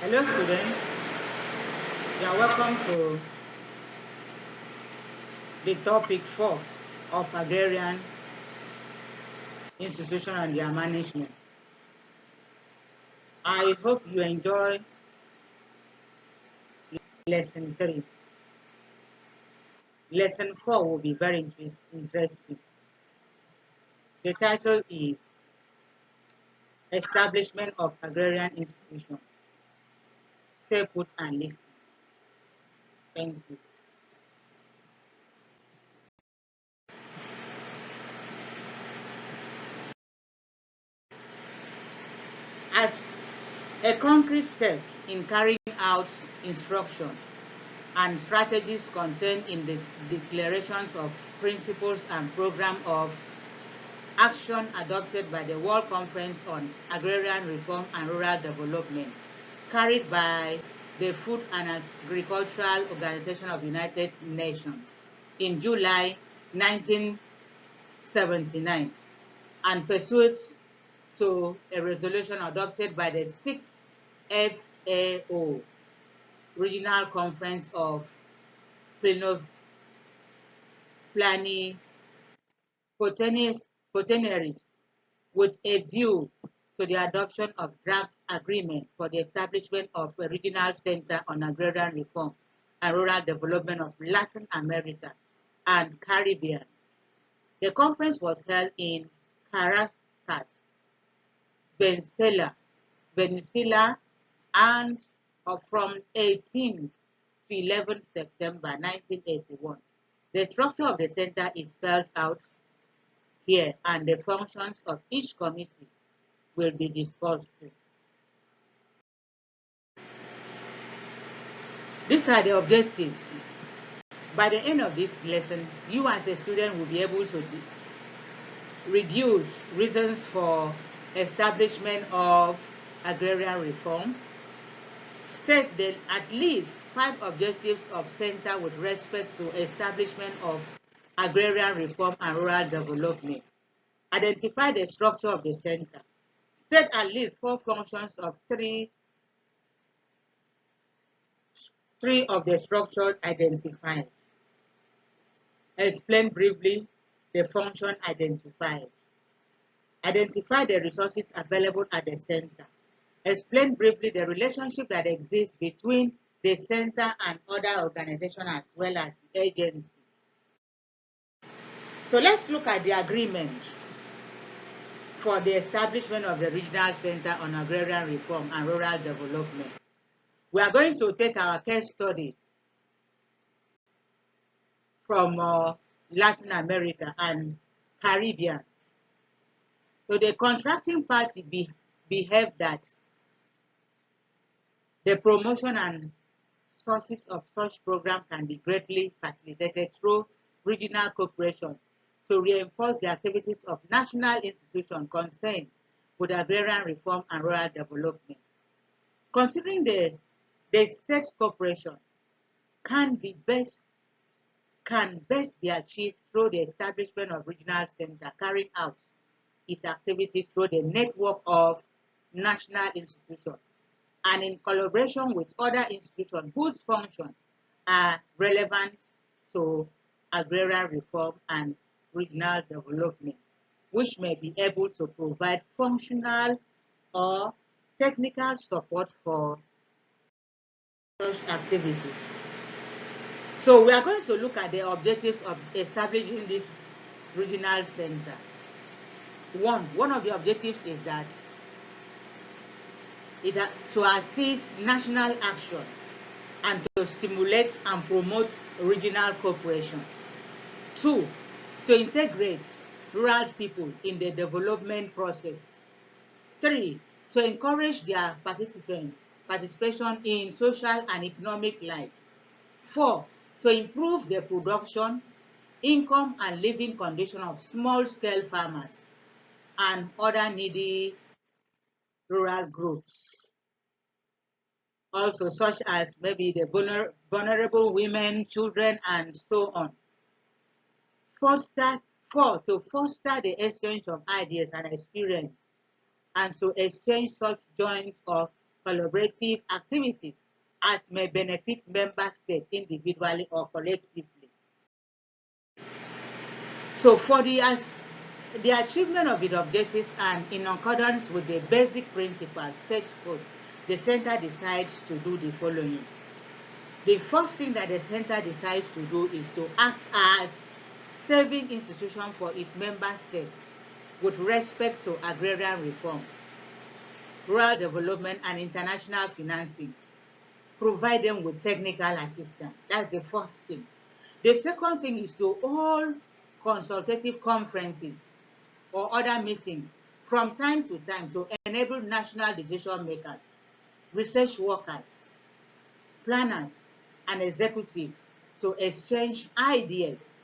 Hello students, you are welcome to the topic 4 of Agrarian Institution and their management. I hope you enjoy lesson 3. Lesson 4 will be very interesting. The title is Establishment of Agrarian Institution. Stay put and listen. Thank you. As a concrete step in carrying out instruction and strategies contained in the declarations of principles and program of action adopted by the World Conference on Agrarian Reform and Rural Development, carried by the Food and Agricultural Organization of the United Nations in July 1979, and pursuant to a resolution adopted by the 6th FAO Regional Conference of Plenipotentiaries with a view to the adoption of draft agreement for the establishment of a regional center on agrarian reform and rural development of Latin America and Caribbean. The conference was held in Caracas, Venezuela, and from 18th to 11th September 1981. The structure of the center is spelled out here, and the functions of each committee will be discussed. These are the objectives. By the end of this lesson, you as a student will be able to reduce reasons for establishment of agrarian reform, state the at least 5 objectives of center with respect to establishment of agrarian reform and rural development, identify the structure of the center, state at least 4 functions of three of the structures identified, explain briefly the function identified, identify the resources available at the center, explain briefly the relationship that exists between the center and other organizations as well as the agency. So let's look at the agreement for the establishment of the Regional Center on Agrarian Reform and Rural Development. We are going to take our case study from Latin America and Caribbean. So the contracting party behaved that the promotion and sources of such program can be greatly facilitated through regional cooperation to reinforce the activities of national institutions concerned with agrarian reform and rural development. Considering the state cooperation can best be achieved through the establishment of regional center carrying out its activities through the network of national institutions and in collaboration with other institutions whose functions are relevant to agrarian reform and regional development, which may be able to provide functional or technical support for such activities. So we are going to look at the objectives of establishing this regional center. One of the objectives is that to assist national action and to stimulate and promote regional cooperation. 2, to integrate rural people in the development process. 3, to encourage their participation in social and economic life. 4, to improve the production, income, and living condition of small-scale farmers and other needy rural groups. Also, such as maybe the vulnerable women, children, and so on. Foster, 4, to foster the exchange of ideas and experience, and to exchange such joint of collaborative activities as may benefit member states individually or collectively. So for the achievement of its objectives and in accordance with the basic principles set forth, the center decides to do the following. The first thing that the center decides to do is to act as saving institution for its member states with respect to agrarian reform, rural development, and international financing. Provide them with technical assistance. That's the first thing. The second thing is to hold consultative conferences or other meetings from time to time to enable national decision makers, research workers, planners, and executives to exchange ideas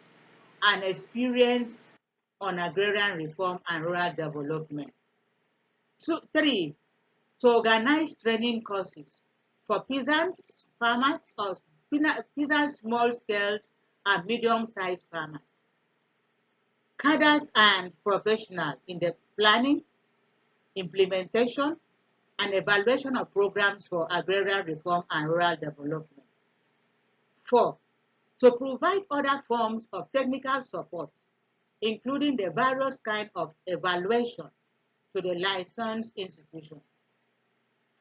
and experience on agrarian reform and rural development. 3, to organize training courses for peasants, farmers, or peasants, small-scale and medium-sized farmers, cadres and professionals in the planning, implementation, and evaluation of programs for agrarian reform and rural development. 4, to provide other forms of technical support, including the various kinds of evaluation to the licensed institution.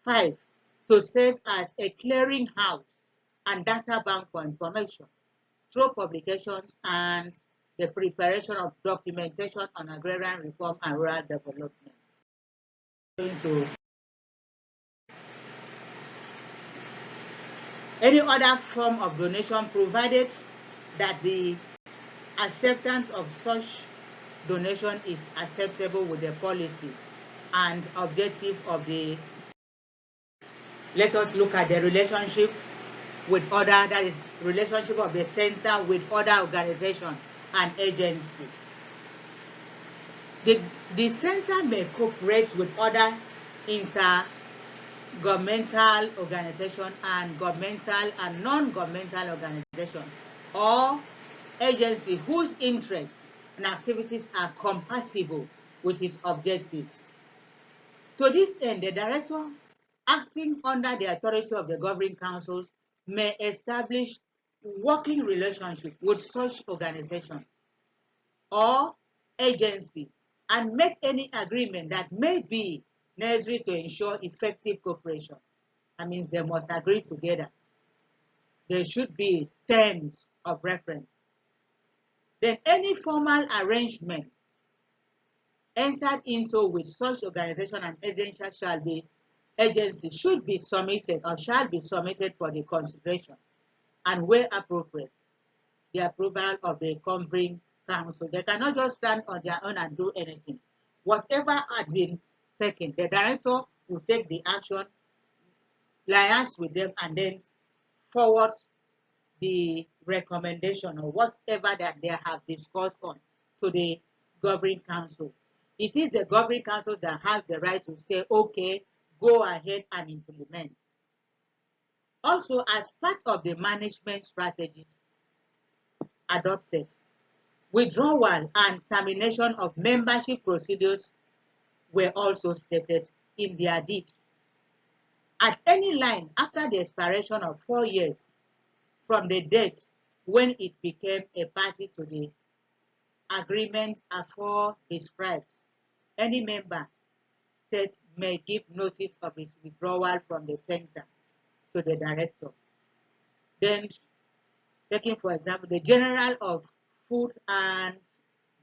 5, to serve as a clearinghouse and data bank for information through publications and the preparation of documentation on agrarian reform and rural development. Any other form of donation provided that the acceptance of such donation is acceptable with the policy and objective of the. Let us look at the relationship with other, that is relationship of the center with other organizations and agencies. The center may cooperate with other intergovernmental organizations and governmental and non-governmental organizations or agencies whose interests and activities are compatible with its objectives. To this end, the director, acting under the authority of the governing councils, may establish working relationship with such organizations or agency and make any agreement that may be necessary to ensure effective cooperation. That means they must agree together. There should be terms of reference. Then any formal arrangement entered into with such organization and agency should be submitted or shall be submitted for the consideration and where appropriate, the approval of the governing council. They cannot just stand on their own and do anything. Whatever had been taken, the director will take the action, liaise with them, and then forward the recommendation or whatever that they have discussed on to the governing council. It is the governing council that has the right to say, okay, go ahead and implement. Also, as part of the management strategies adopted, withdrawal and termination of membership procedures were also stated in their deeds. At any line after the expiration of 4 years from the date when it became a party to the agreement afore described, any member state may give notice of its withdrawal from the center to the director. Then, taking for example, the General of Food and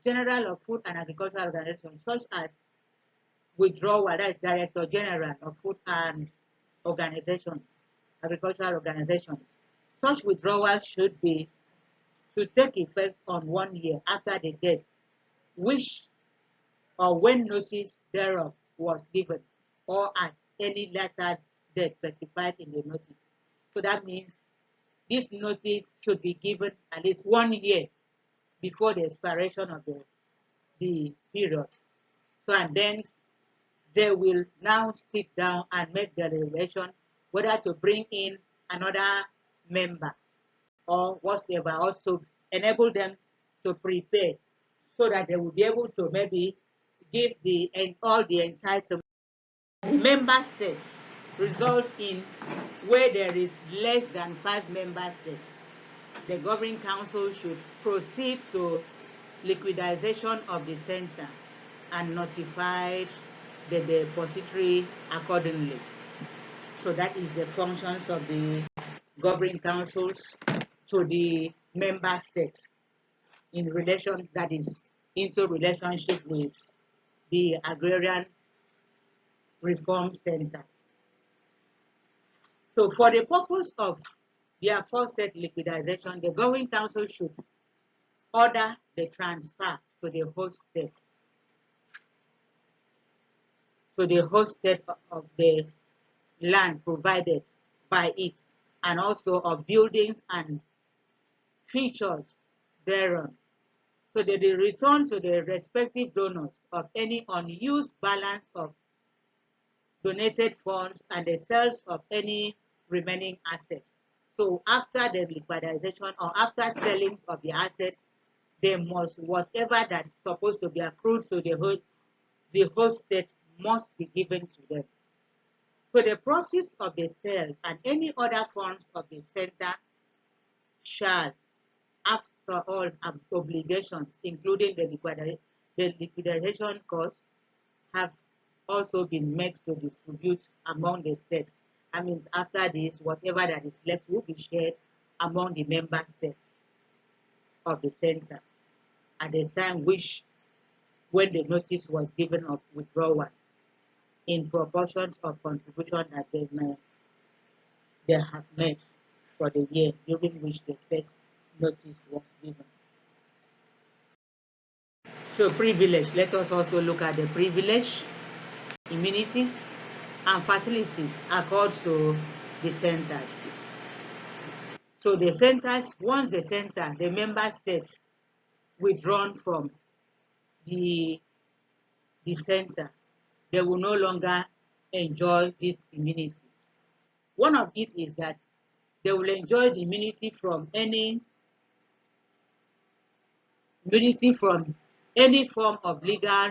Agricultural Organization, such as withdrawal, that is Director General of Food and Agricultural Organizations. Such withdrawal should take effect on 1 year after the date, which or when notice thereof was given, or at any later date specified in the notice. So that means this notice should be given at least 1 year before the expiration of the period. So and then they will now sit down and make the deliberation whether to bring in another member or whatever, also enable them to prepare so that they will be able to maybe give all the entitlement member states results in where there is less than 5 member states, the governing council should proceed to liquidization of the center and notify the depository accordingly. So that is the functions of the governing councils to the member states in relation, that is into relationship with the agrarian reform centers. So for the purpose of the aforesaid liquidization, the governing council should order the transfer to the host state of the land provided by it, and also of buildings and features thereon, so that they return to the respective donors of any unused balance of donated funds and the sales of any remaining assets. So after the liquidation or after selling of the assets, they must, whatever that's supposed to be accrued to the host state must be given to them. So the proceeds of the sale and any other funds of the center shall, after all obligations, including the liquidation costs, have also been made to distribute among the states. I mean, after this, whatever that is left will be shared among the member states of the center at the time when the notice was given of withdrawal, in proportions of contribution that they have made for the year during which the state notice was given. So privilege, let us also look at the privilege, immunities, and facilities according to the centers. So the centers, once the member states withdrawn from the center, they will no longer enjoy this immunity. One of it is that they will enjoy the immunity from any form of legal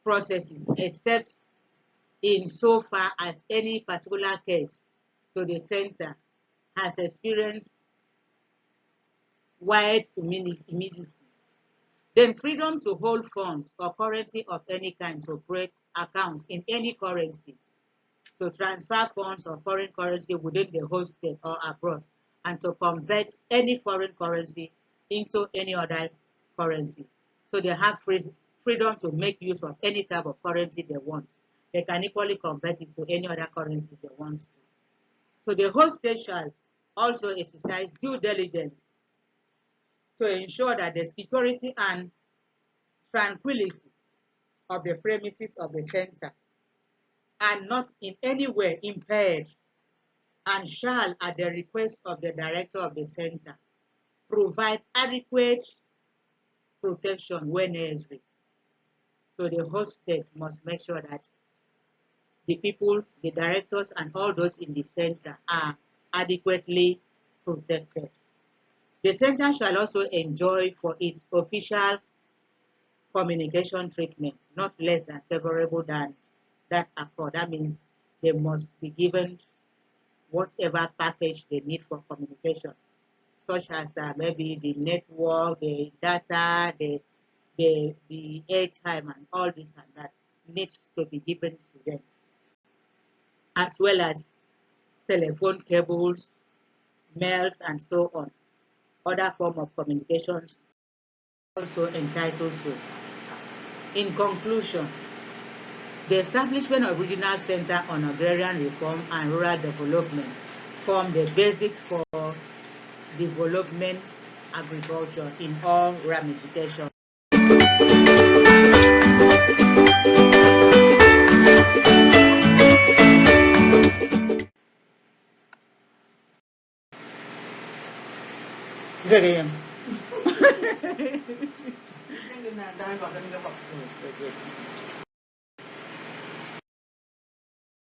processes, except in so far as any particular case to the center has experienced wide immunity. Then freedom to hold funds or currency of any kind, to operate accounts in any currency, to transfer funds or foreign currency within the host state or abroad, and to convert any foreign currency into any other currency. So they have freedom to make use of any type of currency they want. They can equally convert it to any other currency they want to. So the host state shall also exercise due diligence to ensure that the security and tranquility of the premises of the center are not in any way impaired, and shall, at the request of the director of the center, provide adequate protection when necessary. So the host state must make sure that the people, the directors, and all those in the center are adequately protected. The center shall also enjoy for its official communication treatment not less than favorable than that accord. That means they must be given whatever package they need for communication, such as maybe the network, the data, the airtime, and all this and that needs to be given to them, as well as telephone cables, mails, and so on. Other form of communications also entitled to. In conclusion, the establishment of regional center on agrarian reform and rural development form the basics for development agriculture in all ramifications. Agrarian.